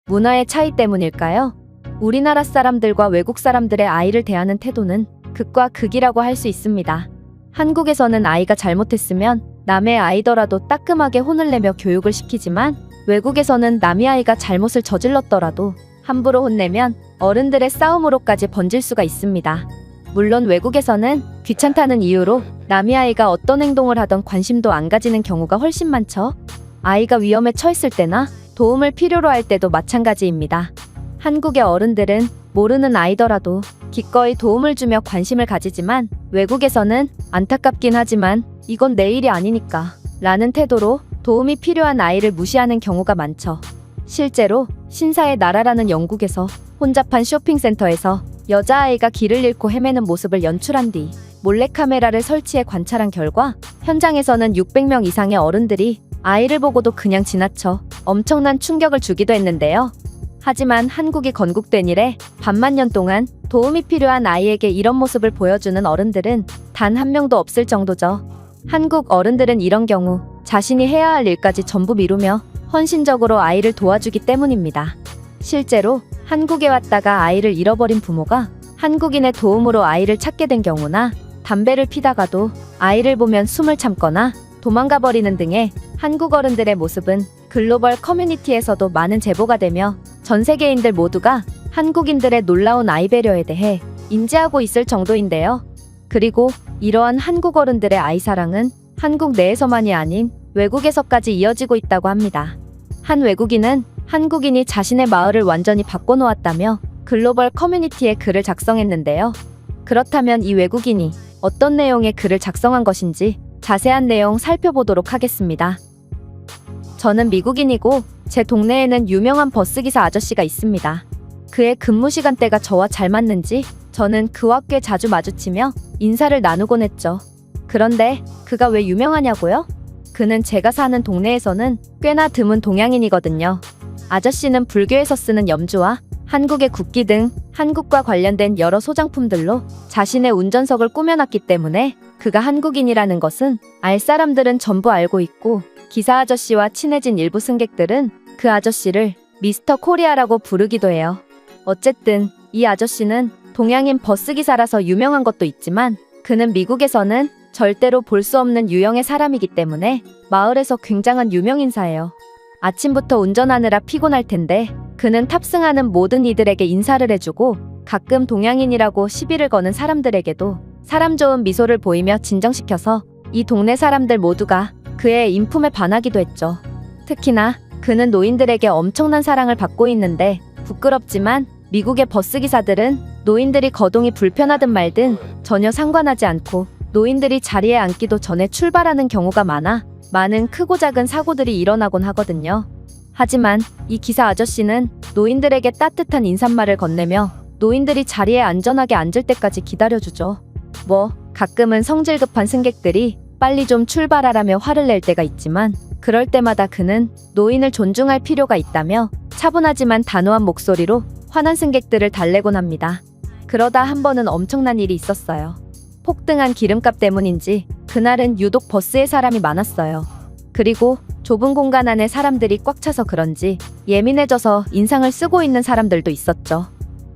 문화의 차이 때문일까요? 우리나라 사람들과 외국 사람들의 아이를 대하는 태도는 극과 극이라고 할 수 있습니다. 한국에서는 아이가 잘못했으면 남의 아이더라도 따끔하게 혼을 내며 교육을 시키지만 외국에서는 남의 아이가 잘못을 저질렀더라도 함부로 혼내면 어른들의 싸움으로까지 번질 수가 있습니다. 물론 외국에서는 귀찮다는 이유로 남의 아이가 어떤 행동을 하던 관심도 안 가지는 경우가 훨씬 많죠. 아이가 위험에 처했을 때나 도움을 필요로 할 때도 마찬가지입니다. 한국의 어른들은 모르는 아이더라도 기꺼이 도움을 주며 관심을 가지지만 외국에서는 안타깝긴 하지만 이건 내 일이 아니니까 라는 태도로 도움이 필요한 아이를 무시하는 경우가 많죠. 실제로 신사의 나라라는 영국에서 혼잡한 쇼핑센터에서 여자아이가 길을 잃고 헤매는 모습을 연출한 뒤 몰래카메라를 설치해 관찰한 결과 현장에서는 600명 이상의 어른들이 아이를 보고도 그냥 지나쳐 엄청난 충격을 주기도 했는데요. 하지만 한국이 건국된 이래 반만년 동안 도움이 필요한 아이에게 이런 모습을 보여주는 어른들은 단 한 명도 없을 정도죠. 한국 어른들은 이런 경우 자신이 해야 할 일까지 전부 미루며 헌신적으로 아이를 도와주기 때문입니다. 실제로 한국에 왔다가 아이를 잃어버린 부모가 한국인의 도움으로 아이를 찾게 된 경우나 담배를 피다가도 아이를 보면 숨을 참거나 도망가 버리는 등의 한국 어른들의 모습은 글로벌 커뮤니티에서도 많은 제보가 되며 전 세계인들 모두가 한국인들의 놀라운 아이 배려에 대해 인지하고 있을 정도인데요. 그리고 이러한 한국 어른들의 아이 사랑은 한국 내에서만이 아닌 외국에서까지 이어지고 있다고 합니다. 한 외국인은 한국인이 자신의 마을을 완전히 바꿔놓았다며 글로벌 커뮤니티에 글을 작성했는데요. 그렇다면 이 외국인이 어떤 내용의 글을 작성한 것인지 자세한 내용 살펴보도록 하겠습니다. 저는 미국인이고 제 동네에는 유명한 버스기사 아저씨가 있습니다. 그의 근무 시간대가 저와 잘 맞는지 저는 그와 꽤 자주 마주치며 인사를 나누곤 했죠. 그런데 그가 왜 유명하냐고요? 그는 제가 사는 동네에서는 꽤나 드문 동양인이거든요. 아저씨는 불교에서 쓰는 염주와 한국의 국기 등 한국과 관련된 여러 소장품들로 자신의 운전석을 꾸며놨기 때문에 그가 한국인이라는 것은 알 사람들은 전부 알고 있고 기사 아저씨와 친해진 일부 승객들은 그 아저씨를 미스터 코리아라고 부르기도 해요. 어쨌든 이 아저씨는 동양인 버스기사라서 유명한 것도 있지만 그는 미국에서는 절대로 볼 수 없는 유형의 사람이기 때문에 마을에서 굉장한 유명인사예요. 아침부터 운전하느라 피곤할 텐데 그는 탑승하는 모든 이들에게 인사를 해주고 가끔 동양인이라고 시비를 거는 사람들에게도 사람 좋은 미소를 보이며 진정시켜서 이 동네 사람들 모두가 그의 인품에 반하기도 했죠. 특히나 그는 노인들에게 엄청난 사랑을 받고 있는데 부끄럽지만 미국의 버스기사들은 노인들이 거동이 불편하든 말든 전혀 상관하지 않고 노인들이 자리에 앉기도 전에 출발하는 경우가 많아 많은 크고 작은 사고들이 일어나곤 하거든요. 하지만 이 기사 아저씨는 노인들에게 따뜻한 인사말을 건네며 노인들이 자리에 안전하게 앉을 때까지 기다려주죠. 가끔은 성질 급한 승객들이 빨리 좀 출발하라며 화를 낼 때가 있지만 그럴 때마다 그는 노인을 존중할 필요가 있다며 차분하지만 단호한 목소리로 화난 승객들을 달래곤 합니다. 그러다 한 번은 엄청난 일이 있었어요. 폭등한 기름값 때문인지 그날은 유독 버스에 사람이 많았어요. 그리고 좁은 공간 안에 사람들이 꽉 차서 그런지 예민해져서 인상을 쓰고 있는 사람들도 있었죠.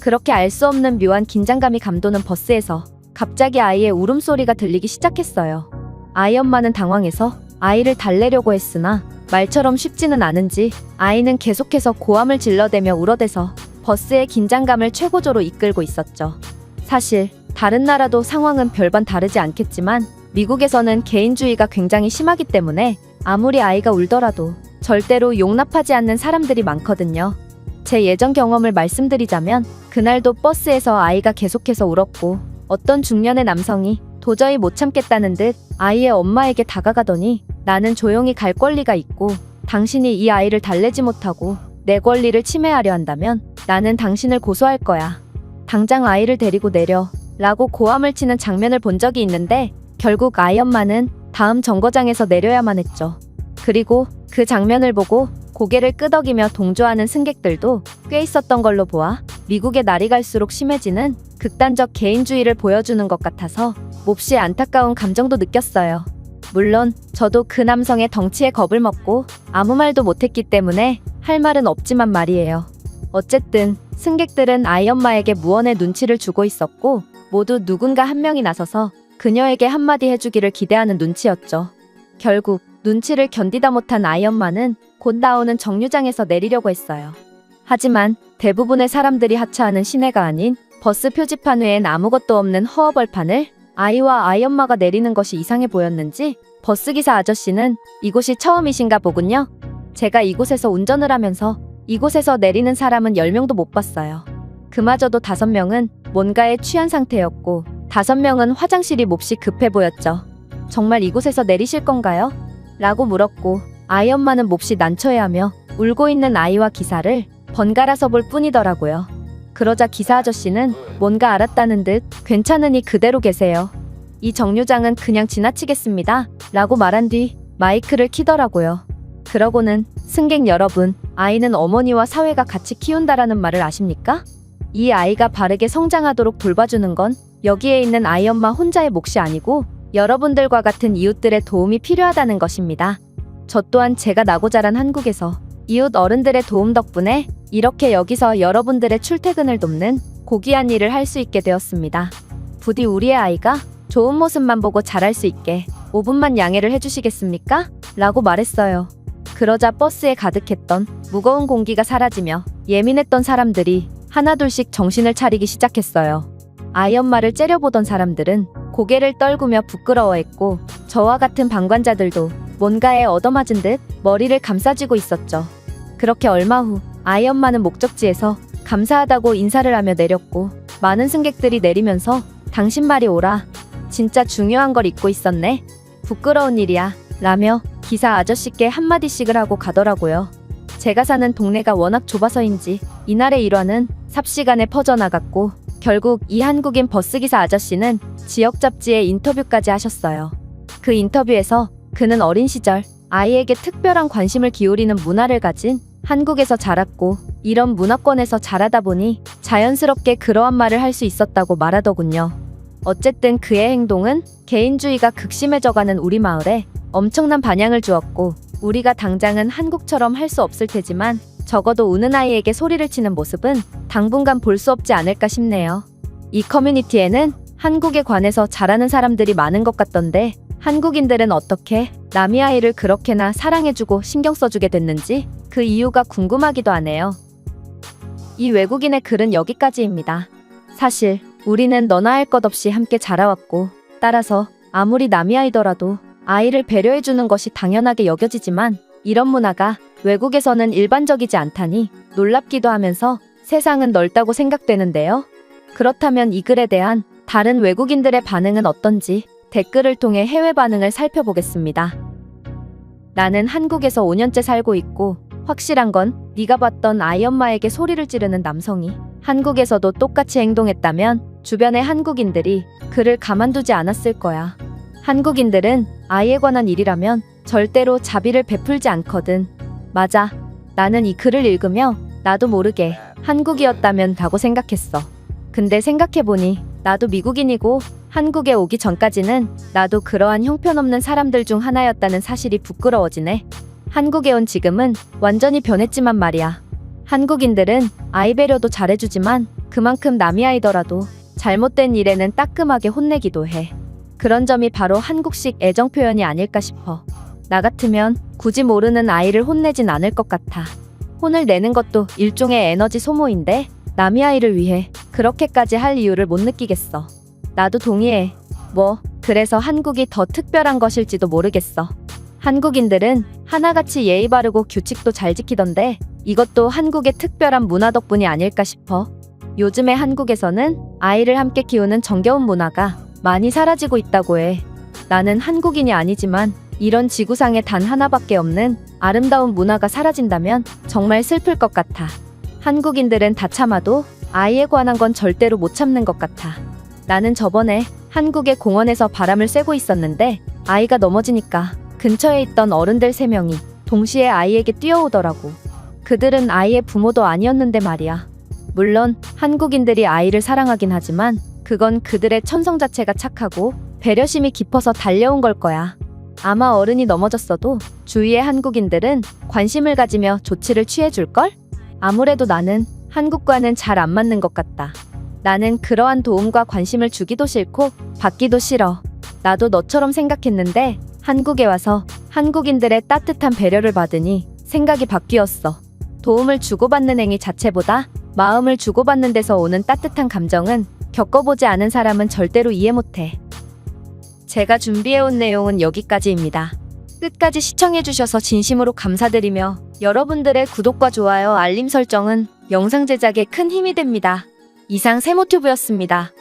그렇게 알 수 없는 묘한 긴장감이 감도는 버스에서 갑자기 아이의 울음소리가 들리기 시작했어요. 아이 엄마는 당황해서 아이를 달래려고 했으나 말처럼 쉽지는 않은지 아이는 계속해서 고함을 질러대며 울어대서 버스의 긴장감을 최고조로 이끌고 있었죠. 사실 다른 나라도 상황은 별반 다르지 않겠지만 미국에서는 개인주의가 굉장히 심하기 때문에 아무리 아이가 울더라도 절대로 용납하지 않는 사람들이 많거든요. 제 예전 경험을 말씀드리자면 그날도 버스에서 아이가 계속해서 울었고 어떤 중년의 남성이 도저히 못 참겠다는 듯 아이의 엄마에게 다가가더니 나는 조용히 갈 권리가 있고 당신이 이 아이를 달래지 못하고 내 권리를 침해하려 한다면 나는 당신을 고소할 거야. 당장 아이를 데리고 내려 라고 고함을 치는 장면을 본 적이 있는데 결국 아이 엄마는 다음 정거장에서 내려야만 했죠. 그리고 그 장면을 보고 고개를 끄덕이며 동조하는 승객들도 꽤 있었던 걸로 보아 미국의 날이 갈수록 심해지는 극단적 개인주의를 보여주는 것 같아서 몹시 안타까운 감정도 느꼈어요. 물론 저도 그 남성의 덩치에 겁을 먹고 아무 말도 못했기 때문에 할 말은 없지만 말이에요. 어쨌든 승객들은 아이 엄마에게 무언의 눈치를 주고 있었고 모두 누군가 한 명이 나서서 그녀에게 한마디 해주기를 기대하는 눈치였죠. 결국 눈치를 견디다 못한 아이 엄마는 곧 나오는 정류장에서 내리려고 했어요. 하지만 대부분의 사람들이 하차하는 시내가 아닌 버스 표지판 외엔 아무것도 없는 허허벌판을 아이와 아이 엄마가 내리는 것이 이상해 보였는지 버스기사 아저씨는 이곳이 처음이신가 보군요. 제가 이곳에서 운전을 하면서 이곳에서 내리는 사람은 10명도 못 봤어요. 그마저도 5명은 뭔가에 취한 상태였고 5명은 화장실이 몹시 급해 보였죠. 정말 이곳에서 내리실 건가요? 라고 물었고 아이 엄마는 몹시 난처해하며 울고 있는 아이와 기사를 번갈아서 볼 뿐이더라고요. 그러자 기사 아저씨는 뭔가 알았다는 듯 괜찮으니 그대로 계세요. 이 정류장은 그냥 지나치겠습니다. 라고 말한 뒤 마이크를 키더라고요. 그러고는 승객 여러분, 아이는 어머니와 사회가 같이 키운다라는 말을 아십니까? 이 아이가 바르게 성장하도록 돌봐주는 건 여기에 있는 아이 엄마 혼자의 몫이 아니고 여러분들과 같은 이웃들의 도움이 필요하다는 것입니다. 저 또한 제가 나고 자란 한국에서 이웃 어른들의 도움 덕분에 이렇게 여기서 여러분들의 출퇴근을 돕는 고귀한 일을 할 수 있게 되었습니다. 부디 우리의 아이가 좋은 모습만 보고 자랄 수 있게 5분만 양해를 해주시겠습니까? 라고 말했어요. 그러자 버스에 가득했던 무거운 공기가 사라지며 예민했던 사람들이 하나둘씩 정신을 차리기 시작했어요. 아이 엄마를 째려보던 사람들은 고개를 떨구며 부끄러워했고 저와 같은 방관자들도 뭔가에 얻어맞은 듯 머리를 감싸쥐고 있었죠. 그렇게 얼마 후 아이 엄마는 목적지에서 감사하다고 인사를 하며 내렸고 많은 승객들이 내리면서 당신 말이 옳아. 진짜 중요한 걸 잊고 있었네. 부끄러운 일이야. 라며 기사 아저씨께 한마디씩을 하고 가더라고요. 제가 사는 동네가 워낙 좁아서인지 이날의 일화는 삽시간에 퍼져나갔고 결국 이 한국인 버스기사 아저씨는 지역 잡지에 인터뷰까지 하셨어요. 그 인터뷰에서 그는 어린 시절 아이에게 특별한 관심을 기울이는 문화를 가진 한국에서 자랐고 이런 문화권에서 자라다 보니 자연스럽게 그러한 말을 할 수 있었다고 말하더군요. 어쨌든 그의 행동은 개인주의가 극심해져가는 우리 마을에 엄청난 반향을 주었고 우리가 당장은 한국처럼 할 수 없을 테지만 적어도 우는 아이에게 소리를 치는 모습은 당분간 볼 수 없지 않을까 싶네요. 이 커뮤니티에는 한국에 관해서 잘하는 사람들이 많은 것 같던데 한국인들은 어떻게 남의 아이를 그렇게나 사랑해주고 신경 써주게 됐는지 그 이유가 궁금하기도 하네요. 이 외국인의 글은 여기까지입니다. 사실 우리는 너나 할 것 없이 함께 자라왔고 따라서 아무리 남의 아이더라도 아이를 배려해주는 것이 당연하게 여겨지지만 이런 문화가 외국에서는 일반적이지 않다니 놀랍기도 하면서 세상은 넓다고 생각되는데요. 그렇다면 이 글에 대한 다른 외국인들의 반응은 어떤지 댓글을 통해 해외 반응을 살펴보겠습니다. 나는 한국에서 5년째 살고 있고 확실한 건 네가 봤던 아이 엄마에게 소리를 지르는 남성이 한국에서도 똑같이 행동했다면 주변의 한국인들이 그를 가만두지 않았을 거야. 한국인들은 아이에 관한 일이라면 절대로 자비를 베풀지 않거든. 맞아. 나는 이 글을 읽으며 나도 모르게 한국이었다면 라고 생각했어. 근데 생각해보니 나도 미국인이고 한국에 오기 전까지는 나도 그러한 형편없는 사람들 중 하나였다는 사실이 부끄러워지네. 한국에 온 지금은 완전히 변했지만 말이야. 한국인들은 아이 배려도 잘해주지만 그만큼 남의 아이더라도 잘못된 일에는 따끔하게 혼내기도 해. 그런 점이 바로 한국식 애정 표현이 아닐까 싶어. 나 같으면 굳이 모르는 아이를 혼내진 않을 것 같아. 혼을 내는 것도 일종의 에너지 소모인데 남의 아이를 위해 그렇게까지 할 이유를 못 느끼겠어. 나도 동의해. 그래서 한국이 더 특별한 것일지도 모르겠어. 한국인들은 하나같이 예의 바르고 규칙도 잘 지키던데 이것도 한국의 특별한 문화 덕분이 아닐까 싶어. 요즘에 한국에서는 아이를 함께 키우는 정겨운 문화가 많이 사라지고 있다고 해. 나는 한국인이 아니지만 이런 지구상에 단 하나밖에 없는 아름다운 문화가 사라진다면 정말 슬플 것 같아. 한국인들은 다 참아도 아이에 관한 건 절대로 못 참는 것 같아. 나는 저번에 한국의 공원에서 바람을 쐬고 있었는데 아이가 넘어지니까 근처에 있던 어른들 3명이 동시에 아이에게 뛰어오더라고. 그들은 아이의 부모도 아니었는데 말이야. 물론 한국인들이 아이를 사랑하긴 하지만 그건 그들의 천성 자체가 착하고 배려심이 깊어서 달려온 걸 거야. 아마 어른이 넘어졌어도 주위의 한국인들은 관심을 가지며 조치를 취해줄걸? 아무래도 나는 한국과는 잘 안 맞는 것 같다. 나는 그러한 도움과 관심을 주기도 싫고 받기도 싫어. 나도 너처럼 생각했는데 한국에 와서 한국인들의 따뜻한 배려를 받으니 생각이 바뀌었어. 도움을 주고받는 행위 자체보다 마음을 주고받는 데서 오는 따뜻한 감정은 겪어보지 않은 사람은 절대로 이해 못해. 제가 준비해온 내용은 여기까지입니다. 끝까지 시청해주셔서 진심으로 감사드리며 여러분들의 구독과 좋아요, 알림 설정은 영상 제작에 큰 힘이 됩니다. 이상 세모튜브였습니다.